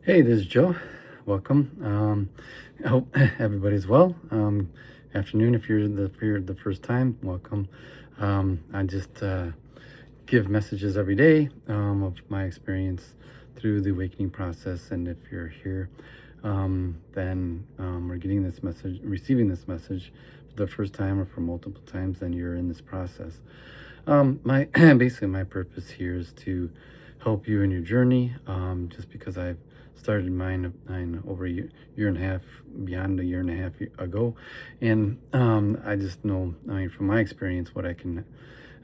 Hey, this is Joe. Welcome. I hope everybody's well. Afternoon, if you're the first time, welcome. I just give messages every day of my experience through the awakening process, and if you're here, then we're getting this message, receiving this message for the first time or for multiple times, then you're in this process. My basically my purpose here is to help you in your journey. Just because I've started mine over a year and a half, beyond a year and a half ago, and I just know. I mean, from my experience, what I can.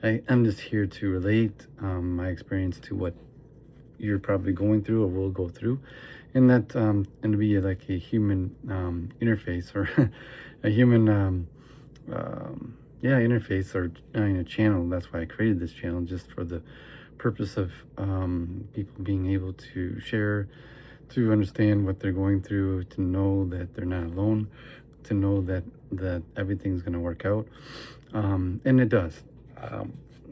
I'm just here to relate my experience to what you're probably going through or will go through, and that and to be like a human interface or a human yeah, interface or a channel. That's why I created this channel, just for the purpose of people being able to share, to understand what they're going through, to know that they're not alone, to know that everything's going to work out, and it does.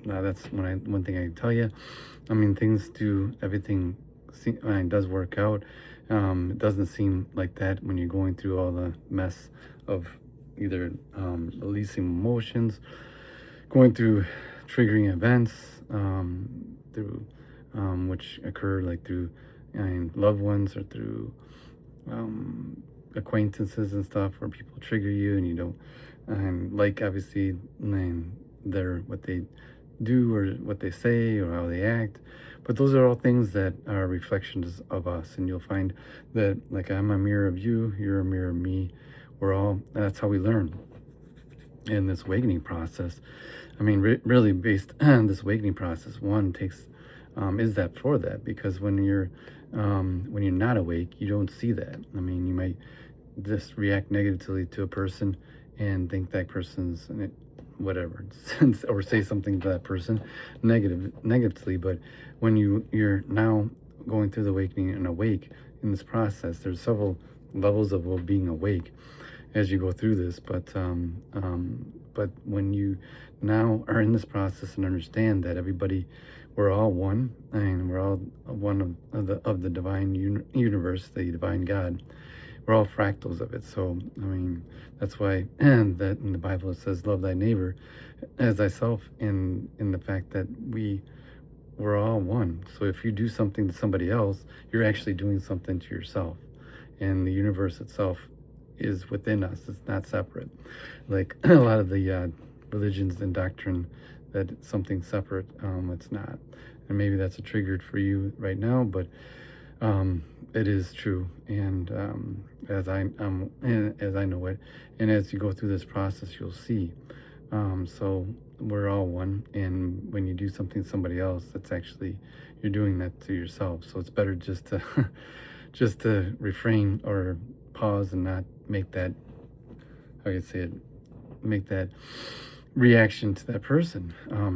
Now that's one thing I can tell you. I mean, things do everything. It does work out. It doesn't seem like that when you're going through all the mess of either releasing emotions, going through triggering events, through which occur like through loved ones or through acquaintances and stuff, where people trigger you and you don't like, obviously, their what they do or what they say or how they act. But those are all things that are reflections of us, and you'll find that, like, I'm a mirror of you, you're a mirror of me. We're all, that's how we learn in this awakening process. I mean, really, based on this awakening process, one takes is that for that, because when you're not awake, you don't see that. I mean, you might just react negatively to a person and think that person's whatever, or say something to that person negatively. But when you're now going through the awakening and awake in this process, there's several levels of being awake as you go through this. But when you now are in this process and understand that we're all one, and we're all one of the divine universe, the divine God. We're all fractals of it. So I mean, that's why and that in the Bible it says, "Love thy neighbor as thyself." In the fact that we're all one. So if you do something to somebody else, you're actually doing something to yourself, and the universe itself is within us. It's not separate, like a lot of the religions and doctrine that it's something separate. It's not, and maybe that's a triggered for you right now, but it is true. And as I know it, and as you go through this process, you'll see. So we're all one, and when you do something to somebody else, that's actually, you're doing that to yourself. So it's better just to just to refrain or pause and not make that, how you say it, make that reaction to that person.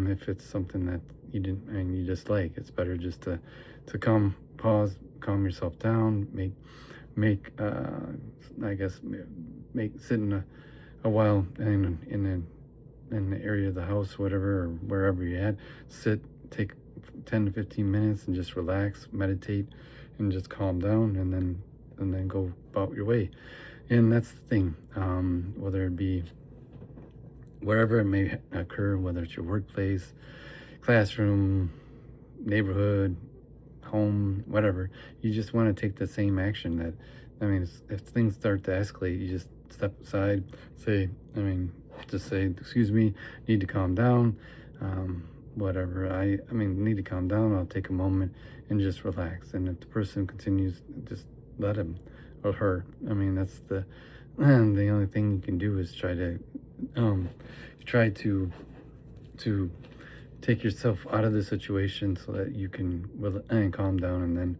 If it's something that you didn't and you dislike, it's better just to pause, calm yourself down, make I guess make sit in a while in the area of the house, whatever, or wherever you're at. Sit, take 10 to 15 minutes and just relax, meditate, and just calm down, and then go about your way. And that's the thing, whether it be wherever it may occur, whether it's your workplace, classroom, neighborhood, home, whatever. You just want to take the same action. That, I mean, if things start to escalate, you just step aside, say, I mean, just say, "Excuse me, need to calm down." Whatever. I mean, need to calm down. I'll take a moment and just relax. And if the person continues, just let him or her. I mean, that's the only thing you can do is um, try to take yourself out of the situation so that you can and calm down, and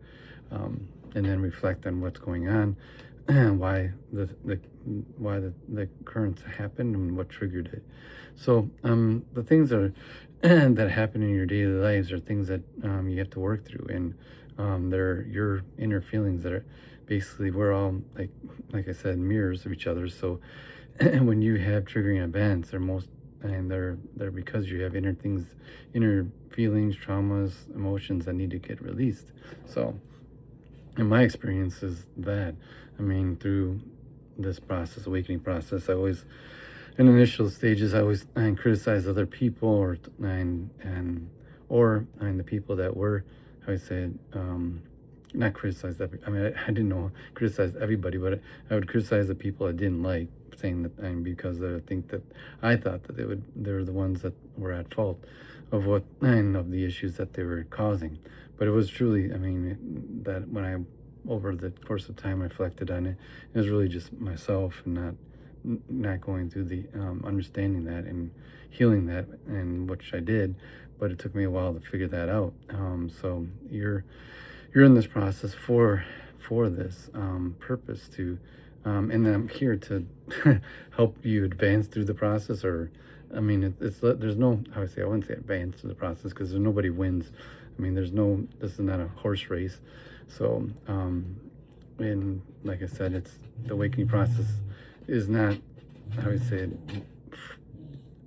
then reflect on what's going on and why the occurrence happened and what triggered it. So the things that are that happen in your daily lives are things that you have to work through, and they're your inner feelings that are basically, we're all, like I said, mirrors of each other. So when you have triggering events, they're because you have inner feelings, traumas, emotions that need to get released. So in my experience is that, I mean, through this process, awakening process, I always, in initial stages, I criticize other people, and the people that were, how I say it, not criticize that. I mean, I didn't know criticize everybody, but I would criticize the people I didn't like, saying that, and because I think that I thought that they're the ones that were at fault of what and of the issues that they were causing. But it was truly, I mean, that when I over the course of time reflected on it, it was really just myself, and not going through the understanding that and healing that, and which I did, but it took me a while to figure that out. So you're in this process for this purpose to, and I'm here to help you advance through the process. Or, I mean, there's no, how I say, I wouldn't say advance through the process, because there's nobody wins. I mean, this is not a horse race. So, and like I said, it's the awakening process is not, how I say it,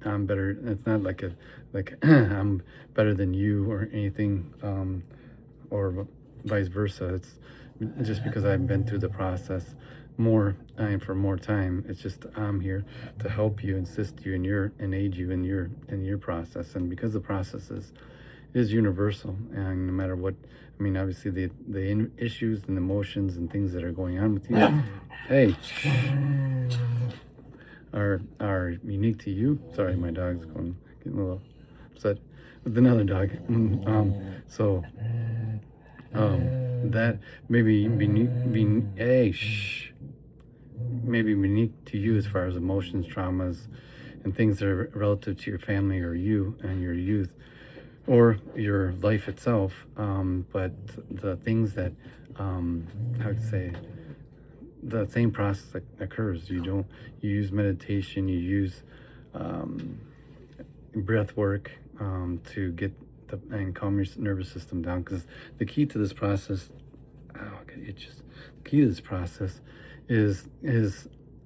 I'm better. It's not like I'm better than you or anything, or vice versa. It's just because I've been through the process more and for more time. It's just I'm here to help you, assist you and aid you in your process. And because the process is universal, and no matter what, I mean, obviously the issues and emotions and things that are going on with you, hey, are unique to you. Sorry, my dog's getting a little upset with another dog. So that maybe hey, shh, maybe unique to you as far as emotions, traumas, and things that are relative to your family or you and your youth or your life itself. But the things that, I would say, the same process that occurs. You use meditation, you use breath work, to get and calm your nervous system down. Because the key to this process, the key to this process is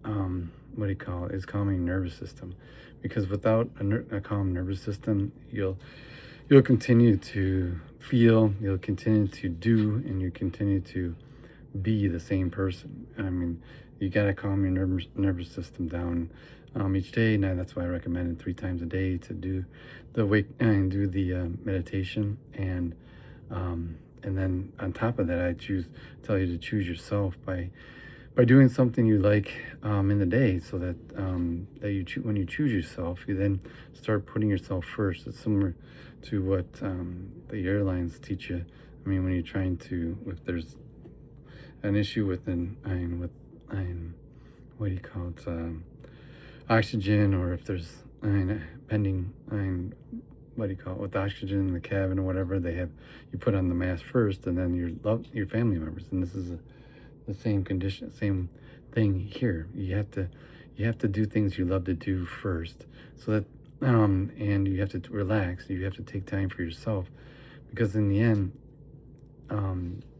what do you call it? Is calming nervous system. Because without a calm nervous system, you'll continue to feel, you'll continue to do, and you continue to be the same person. I mean, you got to calm your nervous system down each day. Now, that's why I recommend it 3 times a day to do the wake and do the meditation. And then on top of that, tell you to choose yourself by doing something you like in the day, so that when you choose yourself, you then start putting yourself first. It's similar to what the airlines teach you. I mean, when you're trying to, if there's an issue with what do you call it, oxygen, or if there's pending, what do you call it, with oxygen in the cabin or whatever, you put on the mask first, and then your family members. And this is the same condition, same thing here. You have to do things you love to do first, so that and you have to relax. You have to take time for yourself, because in the end,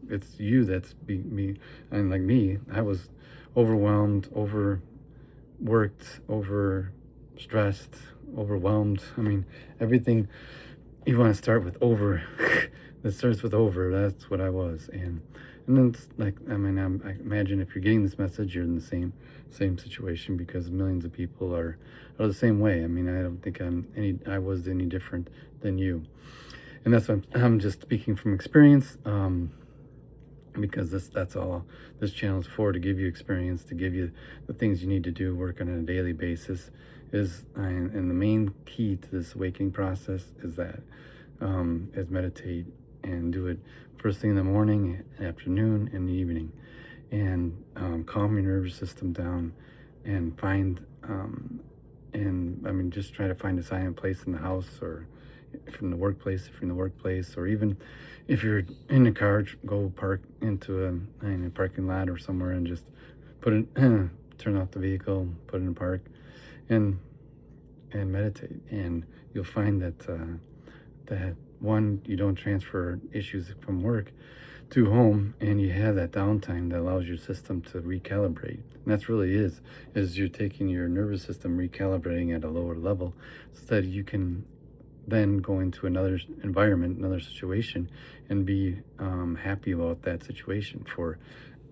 it's you that's me. And like me, I was overwhelmed, overworked, over stressed, overwhelmed. I mean, everything. You want to start with over. That starts with over. That's what I was. And then it's like, I mean, I imagine if you're getting this message, you're in the same situation, because millions of people are the same way. I mean, I don't think I was any different than you. And that's why I'm just speaking from experience, because that's all this channel is for, to give you experience, to give you the things you need to do, work on a daily basis. And the main key to this awakening process is meditate, and do it first thing in the morning, afternoon, and evening, and calm your nervous system down, and and I mean, just try to find a silent place in the house, or from the workplace, if you're in the workplace, or even if you're in the car, go park into a parking lot or somewhere, and just turn off the vehicle, put it in park, and meditate. And you'll find that one, you don't transfer issues from work to home, and you have that downtime that allows your system to recalibrate. And that's really is you're taking your nervous system, recalibrating at a lower level, so that you can then go into another environment, another situation, and be happy about that situation for,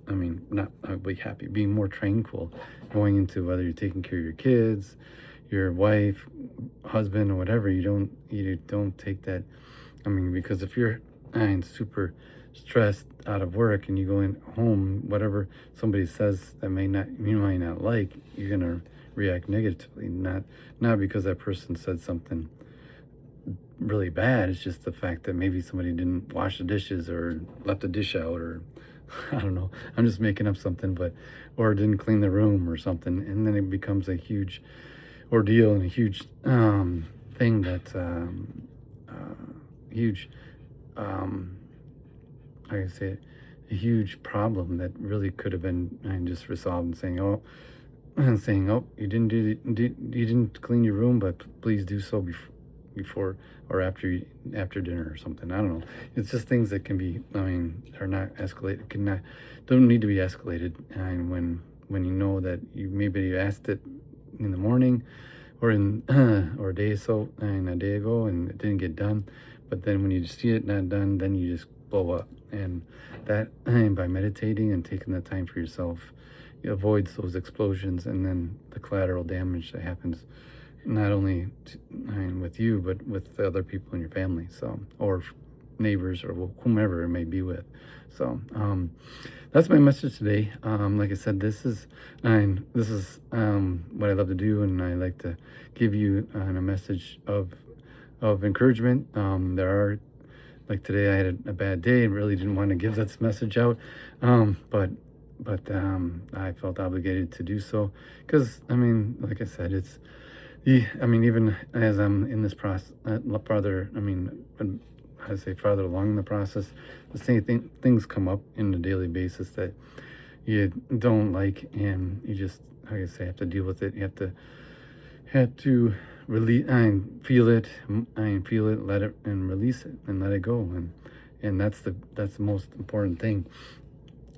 I mean, not be happy, being more tranquil going into whether you're taking care of your kids, your wife, husband, or whatever. You don't take that. I mean, because if you're super stressed out of work and you go in home, whatever somebody says that you might not like, you're gonna react negatively. Not because that person said something really bad. It's just the fact that maybe somebody didn't wash the dishes or left a dish out, or I don't know. I'm just making up something, but or didn't clean the room or something, and then it becomes a huge ordeal and a huge thing that huge how can I say it, a huge problem that really could have been just resolved and saying, oh, and saying, oh, you didn't clean your room, but please do so before or after dinner or something. I don't know. It's just things that can be, I mean, are not escalated, don't need to be escalated. And when you know that you asked it in the morning or in or a day ago, and it didn't get done, but then when you see it not done, then you just blow up. And that, and by meditating and taking the time for yourself, it avoids those explosions and then the collateral damage that happens not only with you, but with the other people in your family, so, or neighbors, or whomever it may be with. So that's my message today. Like I said, this is what I love to do, and I like to give you a message of encouragement. There are, like today I had a bad day and really didn't want to give this message out, but I felt obligated to do so because, I mean, like I said, I mean, even as I'm in this process, farther, I mean, I say farther along in the process, the same things come up in a daily basis that you don't like, and you just, like I say, have to deal with it. You have to release and feel it, let it, and release it, and let it go, and that's the most important thing.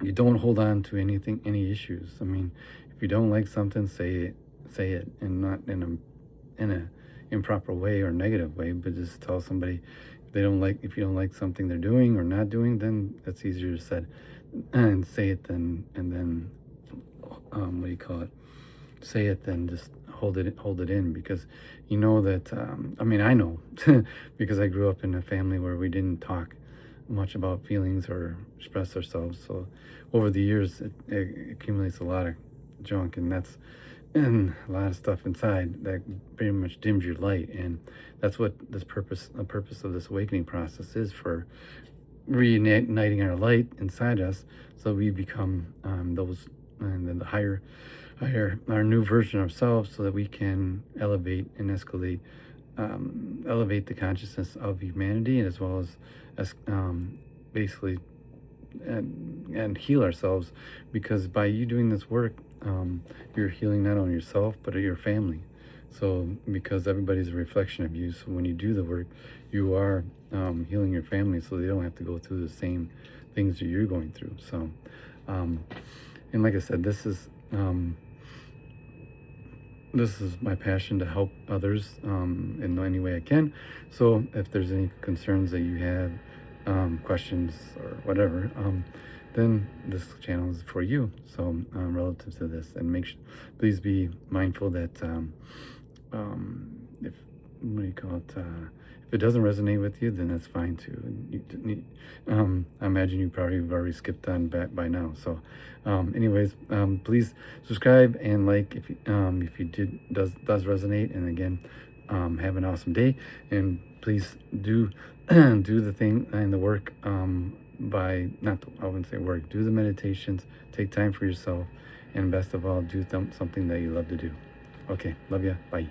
You don't hold on to any issues. I mean, if you don't like something, say it, and not in a improper way or negative way, but just tell somebody if you don't like something they're doing or not doing, then that's easier said and say it then, and then what do you call it? Say it, then just hold it in, because you know that, I mean, I know because I grew up in a family where we didn't talk much about feelings or express ourselves. So over the years, it accumulates a lot of junk, and a lot of stuff inside that pretty much dims your light. And that's what the purpose of this awakening process is, for reigniting our light inside us, so we become those, and then the higher our new version of ourselves, so that we can elevate and elevate the consciousness of humanity, as well as basically and heal ourselves. Because by you doing this work, you're healing not only yourself but your family. So, because everybody's a reflection of you, so when you do the work, you are healing your family, so they don't have to go through the same things that you're going through. So, and like I said, this is my passion, to help others in any way I can. So if there's any concerns that you have, questions or whatever, then this channel is for you. So relative to this, and please be mindful that if, what do you call it, if it doesn't resonate with you, then that's fine too. I imagine you probably have already skipped on back by now. So anyways, please subscribe and like if you does resonate. And again, have an awesome day, and please do do the thing and the work, I wouldn't say work, do the meditations, take time for yourself, and best of all, do something that you love to do. Okay, love ya, bye.